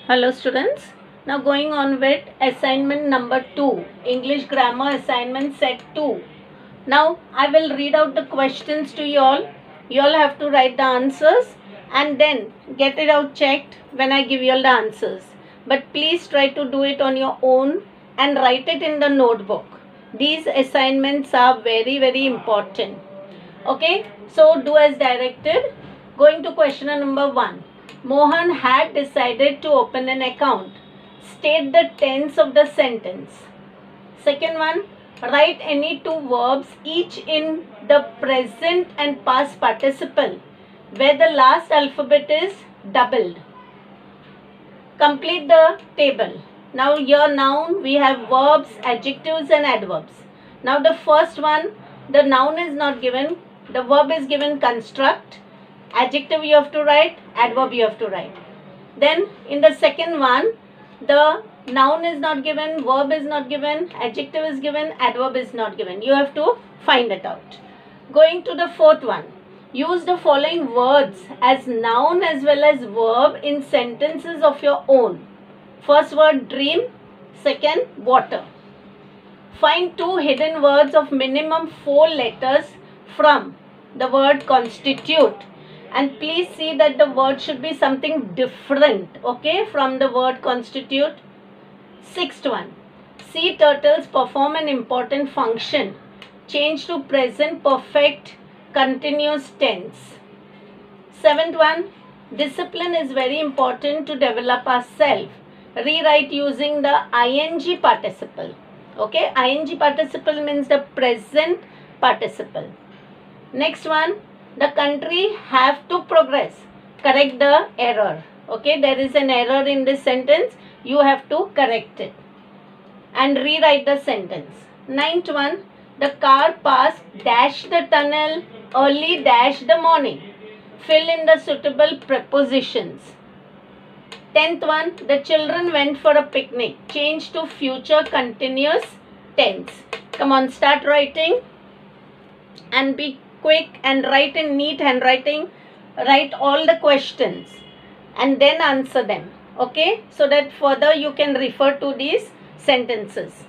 Hello students. Now going on with assignment number 2, English grammar assignment set 2. Now I will read out the questions to you all. You all have to write the answers and then get it out checked when I give you all the answers. But please try to do it on your own and write it in the notebook. These assignments are very important. Okay, so do as directed. Going to question number 1. Mohan had decided to open an account. State the tense of the sentence. Second one, write any two verbs each in the present and past participle where the last alphabet is doubled. Complete the table. Now your noun, we have verbs, adjectives and adverbs. Now the first one, the noun is not given, the verb is given construct, adjective you have to write, adverb you have to write. Then in the second one, the noun is not given, verb is not given, adjective is given, adverb is not given. You have to find it out. Going to the fourth one, use the following words as noun as well as verb in sentences of your own. First word dream, second water. Find two hidden words of minimum 4 letters from the word constitute. And please see that the word should be something different, okay, from the word constitute. Sixth one, sea turtles perform an important function. Change to present perfect continuous tense. Seventh one, discipline is very important to develop ourselves. Rewrite using the ing participle. Okay, ing participle means the present participle. Next one, the country have to progress. Correct the error. Okay, there is an error in this sentence. You have to correct it and rewrite the sentence. Ninth one, the car passed dash the tunnel early dash the morning. Fill in the suitable prepositions. 10th one, the children went for a picnic. Change to future continuous tense. Come on, start writing and be quick and write in neat handwriting. Write all the questions and then answer them. Okay, so that further you can refer to these sentences.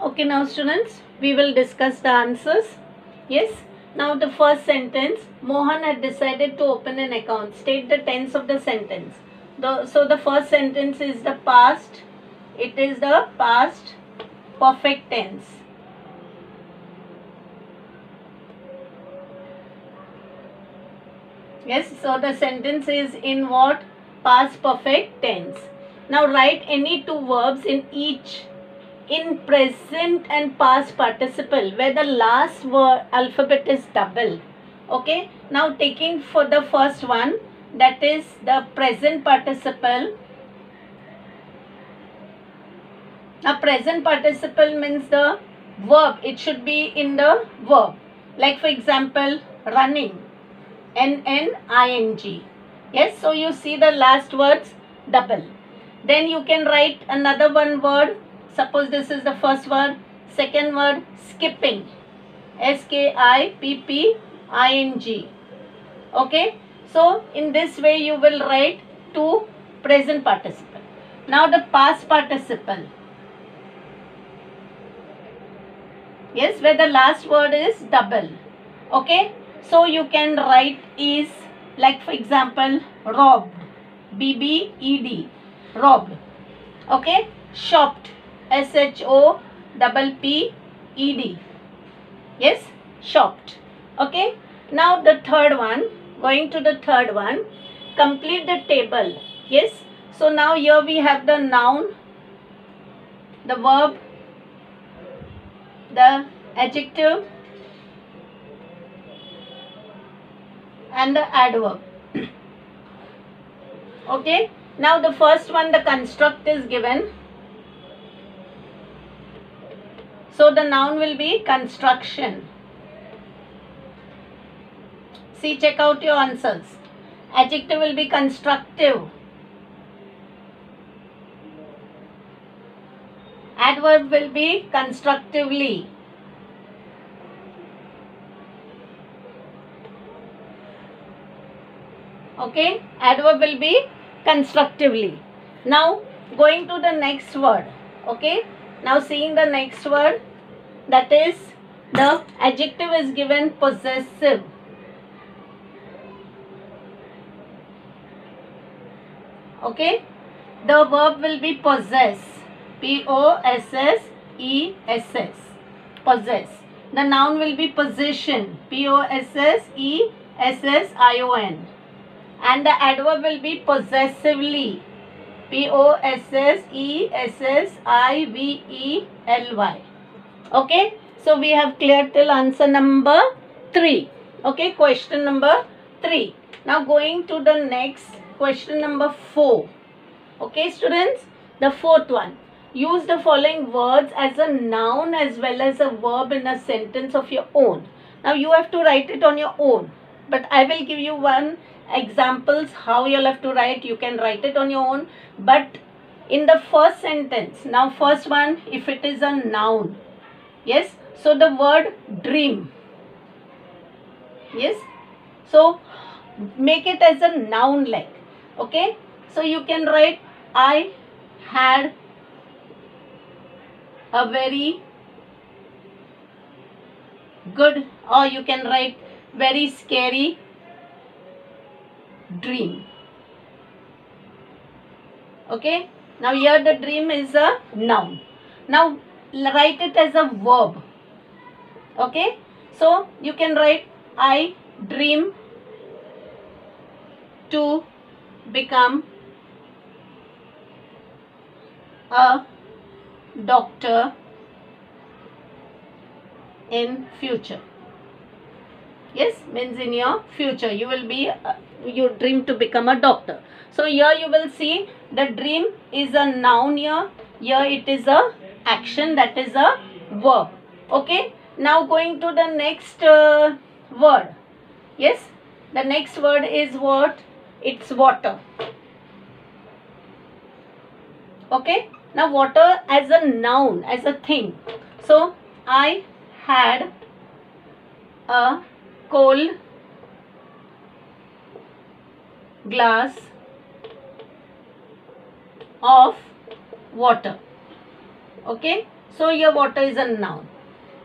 Okay, now students, we will discuss the answers. Yes. Now the first sentence, Mohan had decided to open an account. State the tense of the sentence. So the first sentence is the past. It is the past perfect tense. Yes, so the sentence is in what? Past perfect tense. Now write any two verbs in each in present and past participle where the last word alphabet is double. Okay, now taking for the first one, that is the present participle. Now present participle means the verb, it should be in the verb. Like for example, running, N-N-I-N-G. Yes, so you see the last words double. Then you can write another one word. Suppose this is the first word. Second word, skipping, S-K-I-P-P-I-N-G. Okay, so in this way you will write two present participle. Now the past participle. Yes, where the last word is double. Okay, so you can write is, like for example, robbed, B-B-E-D, robbed. Okay, shopped, S-H-O-P-P-E-D. Yes, shopped. Okay, now the third one, going to the third one, complete the table. Yes, so now here we have the noun, the verb, the adjective and the adverb. Okay, now the first one, the construct is given. So the noun will be construction. See, check out your answers. Adjective will be constructive. Adverb will be constructively. Okay, adverb will be constructively. Now going to the next word. Okay, now seeing the next word, that is the adjective is given possessive. Okay, the verb will be possess, P-O-S-S-E-S-S, possess. The noun will be possession, P-O-S-S-E-S-S-I-O-N. And the adverb will be possessively, P-O-S-S-E-S-S-I-V-E-L-Y. Okay, so we have cleared till answer number 3. Okay, question number 3. Now going to the next question number 4. Okay, students, the fourth one. Use the following words as a noun as well as a verb in a sentence of your own. Now you have to write it on your own, but I will give you one examples how you'll have to write. You can write it on your own, but in the first sentence, now first one, if it is a noun, yes, so the word dream, yes, so make it as a noun like. Okay, so you can write I had a very good, or you can write very scary dream. Okay, now here the dream is a noun. Now write it as a verb. Okay, so you can write I dream to become a doctor in future. Yes, means in your future you will be you dream to become a doctor. So here you will see the dream is a noun here. Here it is a action, that is a verb. Okay, now going to the next word. Yes, the next word is what? It's water. Okay, now water as a noun, as a thing. So I had a cold glass of water. Okay, So here water is a noun.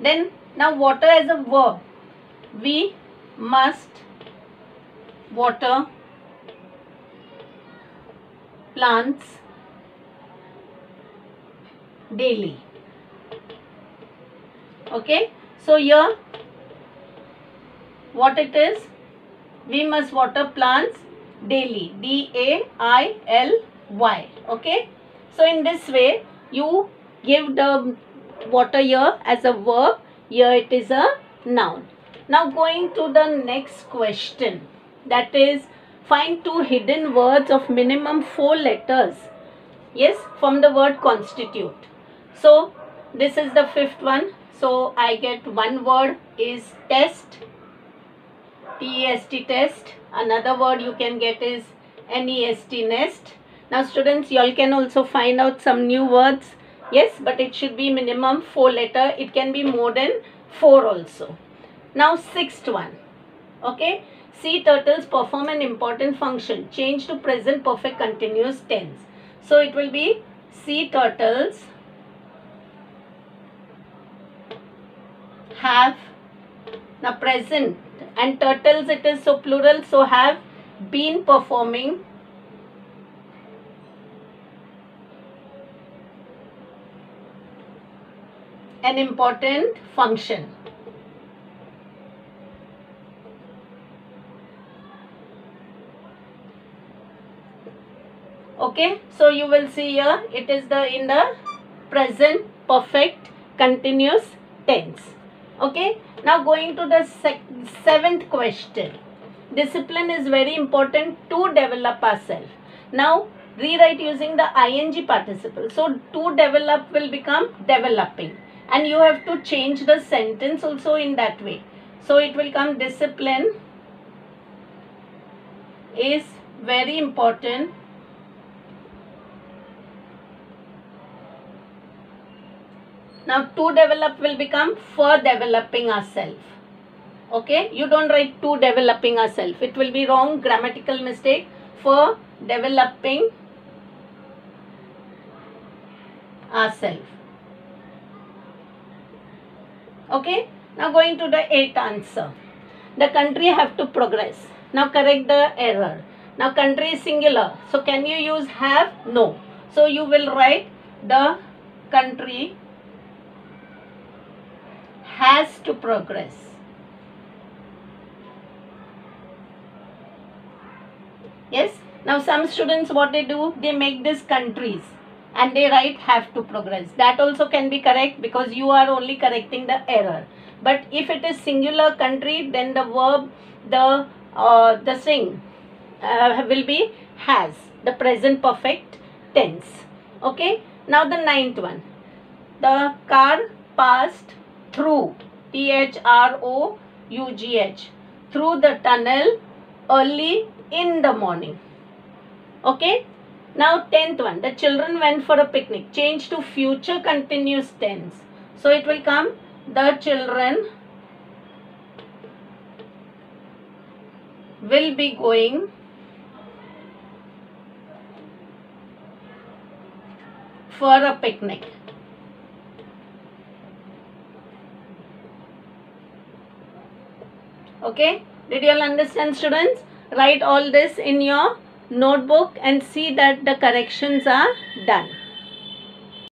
Then now water as a verb. We must water plants daily. Okay, so here what it is, we must water plants daily, daily. Okay, so in this way you give the water here as a verb, here it is a noun. Now going to the next question, that is find two hidden words of minimum 4 letters, yes, from the word constitute. So this is the fifth one. So I get one word is test, T-E-S-T, test. Another word you can get is N-E-S-T, nest. Now students, you all can also find out some new words. Yes, but it should be minimum 4 letter. It can be more than 4 also. Now sixth one. Okay. Sea turtles perform an important function. Change to present perfect continuous tense. So it will be sea turtles have, now present, and turtles it is so plural, so have been performing an important function. Okay, so you will see here it is in the present perfect continuous tense. Okay, now going to the seventh question. Discipline is very important to develop ourselves. Now rewrite using the ing participle. So to develop will become developing, and you have to change the sentence also in that way. So it will come discipline is very important Now to develop will become for developing ourselves. Okay, you don't write to developing ourselves. It will be wrong, grammatical mistake. For developing ourselves. Okay, now going to the 8th answer. The country have to progress. Now correct the error. Now country is singular. So can you use have? No. So you will write the country has to progress. Yes. Now some students, what they do, they make these countries and they write have to progress. That also can be correct because you are only correcting the error. But if it is singular country, then the verb, the thing will be has, the present perfect tense. Okay. Now the 9th one. The car passed through, THROUGH, through the tunnel early in the morning. Okay. Now 10th one. The children went for a picnic. Change to future continuous tense. So it will come the children will be going for a picnic. Okay, did you all understand, students? Write all this in your notebook and see that the corrections are done.